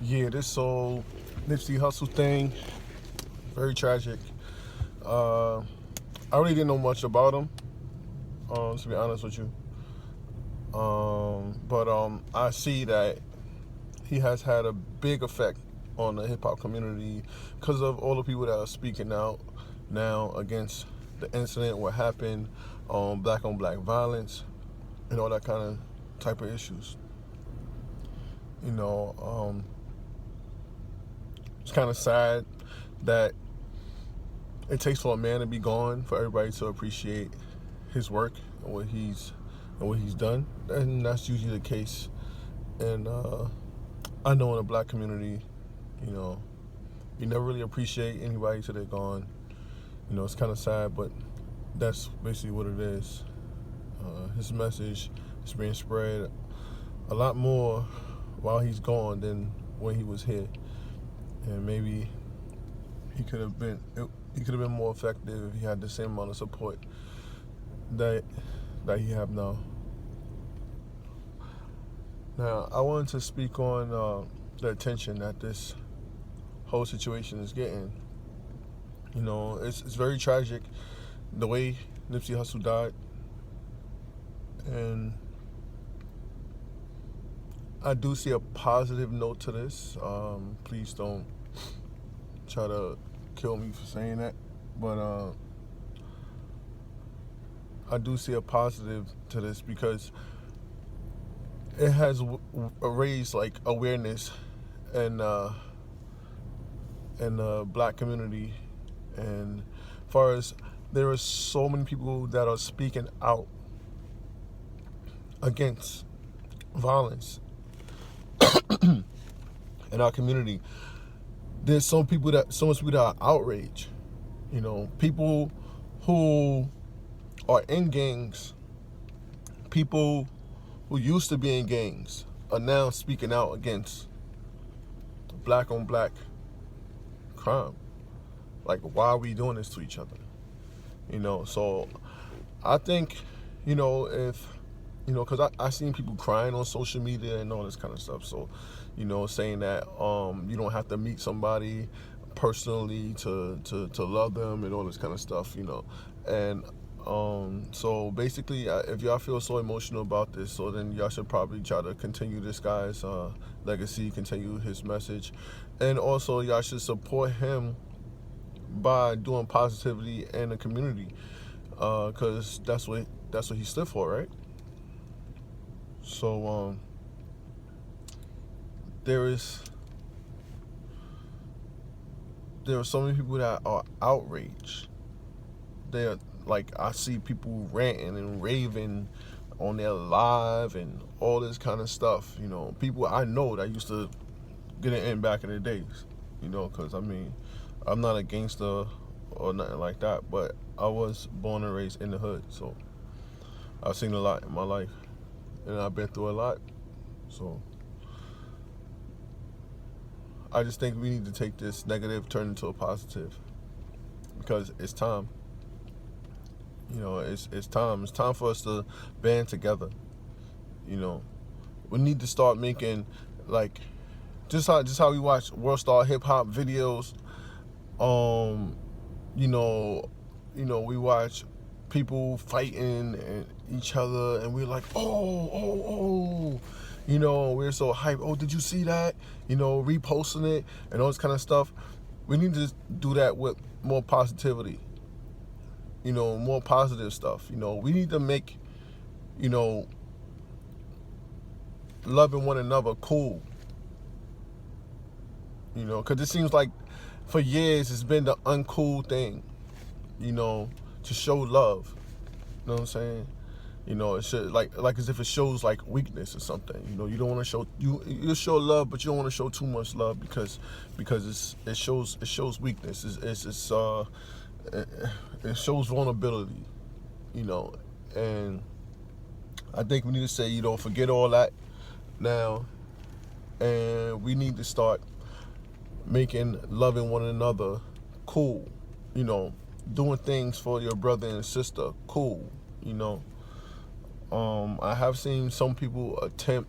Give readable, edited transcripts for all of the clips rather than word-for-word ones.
Yeah, this whole Nipsey Hustle thing, very tragic. Uh, I really didn't know much about him, to be honest with you. But I see that he has had a big effect on the hip hop community because of all the people that are speaking out now against the incident, what happened, black on black violence, and all that kind of type of issues. You know, it's kind of sad that it takes for a man to be gone for everybody to appreciate his work and what he's done, and that's usually the case. And I know in the black community, you know, you never really appreciate anybody till they're gone. You know, it's kind of sad, but that's basically what it is. His message is being spread a lot more while he's gone than when he was here, and maybe he could have been he could have been more effective if he had the same amount of support that he have now. Now, I wanted to speak on the attention that this whole situation is getting. You know, it's very tragic the way Nipsey Hussle died, and I do see a positive note to this. Please don't try to kill me for saying that, but I do see a positive to this because it has raised like awareness in the black community, and as far as there are so many people that are speaking out against violence in our community. There's so much people that are outraged. You know, people who are in gangs, people who used to be in gangs are now speaking out against black on black crime. Like, why are we doing this to each other? You know, so I think, if, because I seen people crying on social media and all this kind of stuff. So, saying that you don't have to meet somebody personally to love them and all this kind of stuff, And so basically, if y'all feel so emotional about this, so then y'all should probably try to continue this guy's legacy, continue his message, and also y'all should support him by doing positivity in the community, because that's what he stood for, right? So there is there are so many people that are outraged. They're like, I see people ranting and raving on their live and all this kind of stuff. People I know that used to get it in back in the days. Because I mean, I'm not a gangster or nothing like that, but I was born and raised in the hood, so I've seen a lot in my life, and I've been through a lot. So I just think we need to take this negative, turn into a positive, because it's time. It's time. It's time for us to band together. We need to start making, like, just how we watch World Star Hip Hop videos. We watch people fighting and each other, and we're like, oh, oh, oh. We're so hyped. Oh, did you see that? Reposting it and all this kind of stuff. We need to do that with more positivity. More positive stuff. We need to make, loving one another cool. Because it seems like for years it's been the uncool thing, to show love. You know what I'm saying? It should, like as if it shows like weakness or something. You don't want to show you show love, but you don't want to show too much love because it shows weakness. It shows vulnerability. And I think we need to say, forget all that now, and we need to start making loving one another cool. Doing things for your brother and sister cool. I have seen some people attempt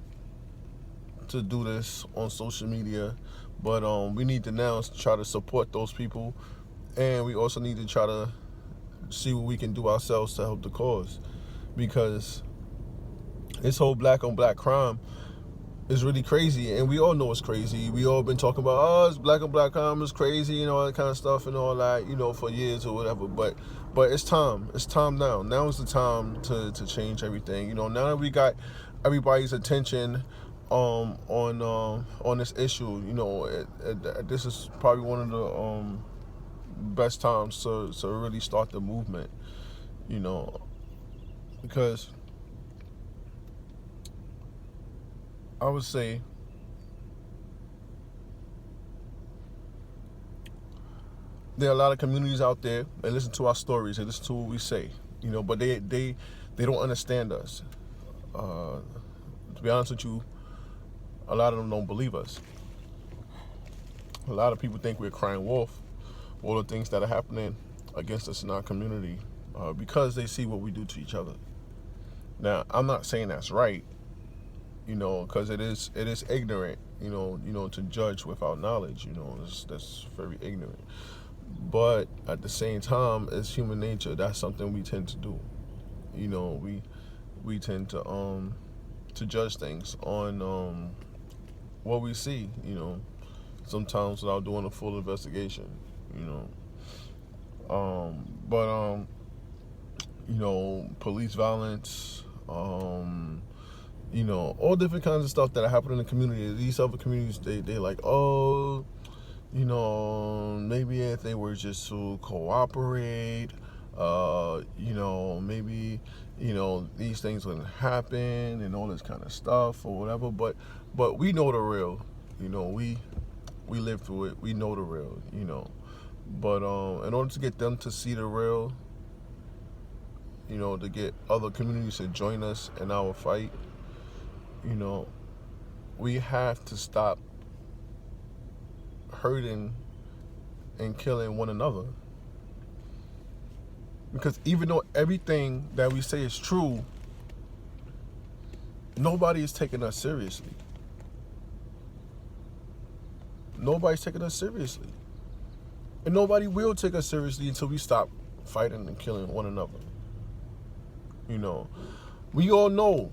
to do this on social media, but we need to now try to support those people, and we also need to try to see what we can do ourselves to help the cause, because this whole black on black crime is really crazy, and we all know it's crazy. We all been talking about, oh, it's black on black crime is crazy and all that kind of stuff and all that, for years or whatever. But it's time. It's time now. Now is the time to change everything. Now that we got everybody's attention on this issue, this is probably one of the best times to really start the movement. Because I would say there are a lot of communities out there. They listen to our stories. They listen to what we say. But they don't understand us. To be honest with you, a lot of them don't believe us. A lot of people think we're crying wolf, all the things that are happening against us in our community, because they see what we do to each other. Now, I'm not saying that's right, because it is ignorant, to judge without knowledge. That's very ignorant. But at the same time, it's human nature. That's something we tend to do. We tend to judge things on what we see. Sometimes without doing a full investigation. Police violence. All different kinds of stuff that happen in the community. These other communities, they like, oh, maybe if they were just to cooperate, maybe, these things wouldn't happen and all this kind of stuff or whatever. But we know the real, we live through it. We know the real, But in order to get them to see the real, to get other communities to join us in our fight, we have to stop hurting and killing one another. Because even though everything that we say is true, nobody is taking us seriously. Nobody's taking us seriously. And nobody will take us seriously until we stop fighting and killing one another. We all know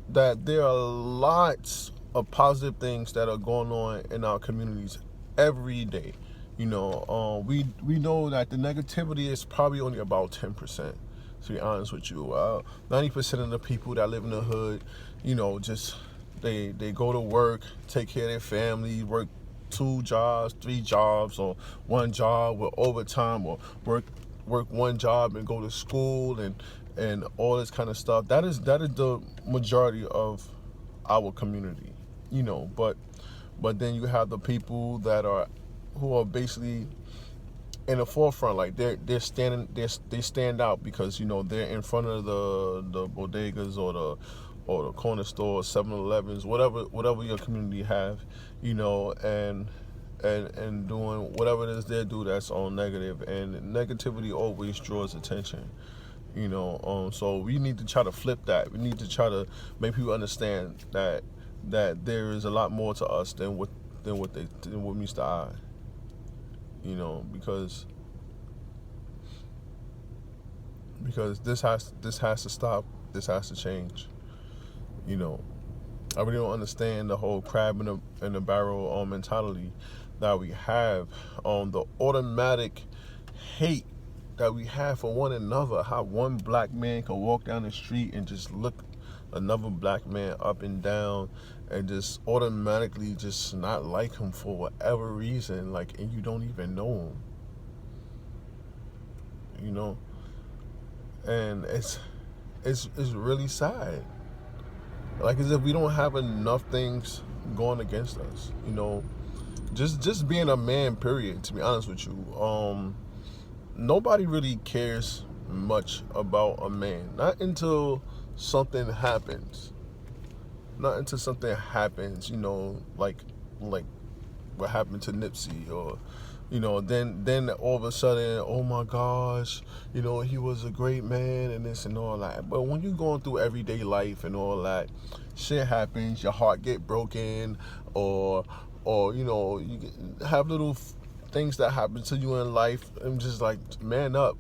that there are lots of positive things that are going on in our communities every day. We know that the negativity is probably only about 10%. To be honest with you, 90% of the people that live in the hood, just they go to work, take care of their family, work 2 jobs, 3 jobs, or 1 job with overtime, or work 1 job and go to school and all this kind of stuff. That is the majority of our community, but then you have the people who are basically in the forefront, like they stand out because they're in front of the bodegas or the corner stores, 7-Elevens, whatever your community have, and doing whatever it is they do that's all negative, and negativity always draws attention. So we need to try to flip that. We need to try to make people understand that there is a lot more to us than what meets the eye. Because this has to stop. This has to change. I really don't understand the whole crab in the barrel mentality that we have, the automatic hate that we have for one another. How one black man can walk down the street and just look another black man up and down and just automatically just not like him for whatever reason, and you don't even know him. And it's really sad. As if we don't have enough things going against us. Just being a man, period, to be honest with you. Nobody really cares much about a man. Not until something happens. Like what happened to Nipsey, Then all of a sudden, oh my gosh, he was a great man and this and all that. But when you're going through everyday life and all that, shit happens. Your heart get broken, or you have little things that happen to you in life. And just like, man up,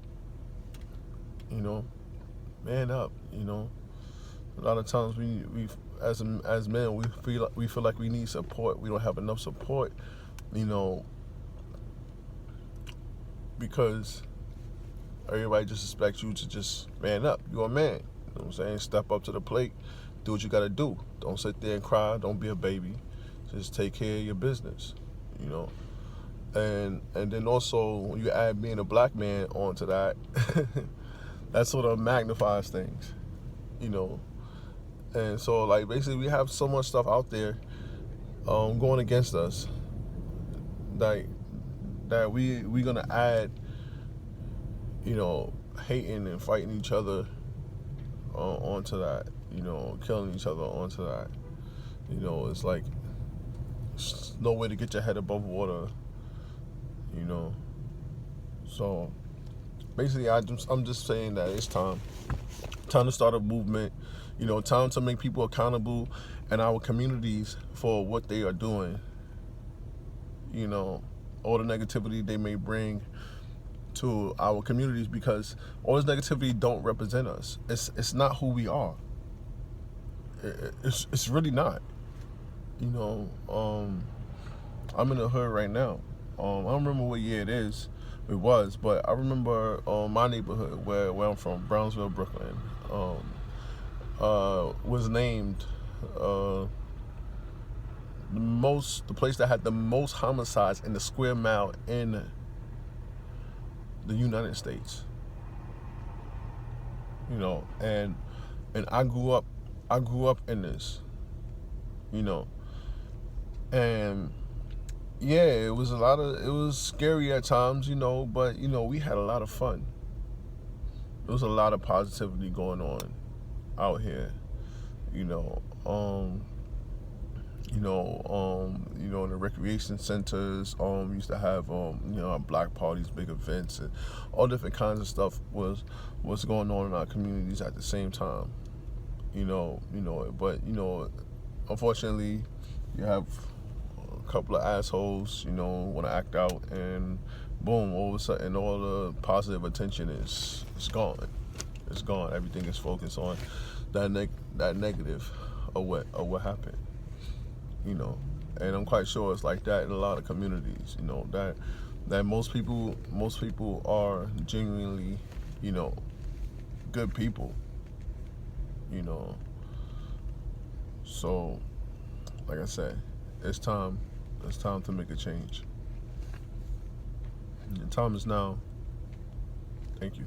man up. A lot of times we as men we feel like we need support. We don't have enough support, because everybody just expects you to just man up. You're a man. You know what I'm saying? Step up to the plate. Do what you got to do. Don't sit there and cry. Don't be a baby. Just take care of your business. And then also when you add being a black man onto that, that sort of magnifies things. And so like basically we have so much stuff out there going against us that we gonna add, hating and fighting each other onto that, killing each other onto that. It's like no way to get your head above water. So basically I'm just saying that it's time to start a movement. Time to make people accountable in our communities for what they are doing. All the negativity they may bring to our communities, because all this negativity don't represent us. It's not who we are. It's really not. I'm in the hood right now. I don't remember what year it was, but I remember my neighborhood where I'm from, Brownsville, Brooklyn, was named the place that had the most homicides in the square mile in the United States. And I grew up in this, and yeah, it was scary at times, but we had a lot of fun. There was a lot of positivity going on out here, in the recreation centers, used to have black parties, big events, and all different kinds of stuff was going on in our communities at the same time. But unfortunately, you have a couple of assholes, want to act out, and boom, all of a sudden, all the positive attention is gone. It's gone. Everything is focused on that negative of what happened. And I'm quite sure it's like that in a lot of communities. That most people are genuinely, good people. So, like I said, it's time to make a change. The time is now. Thank you.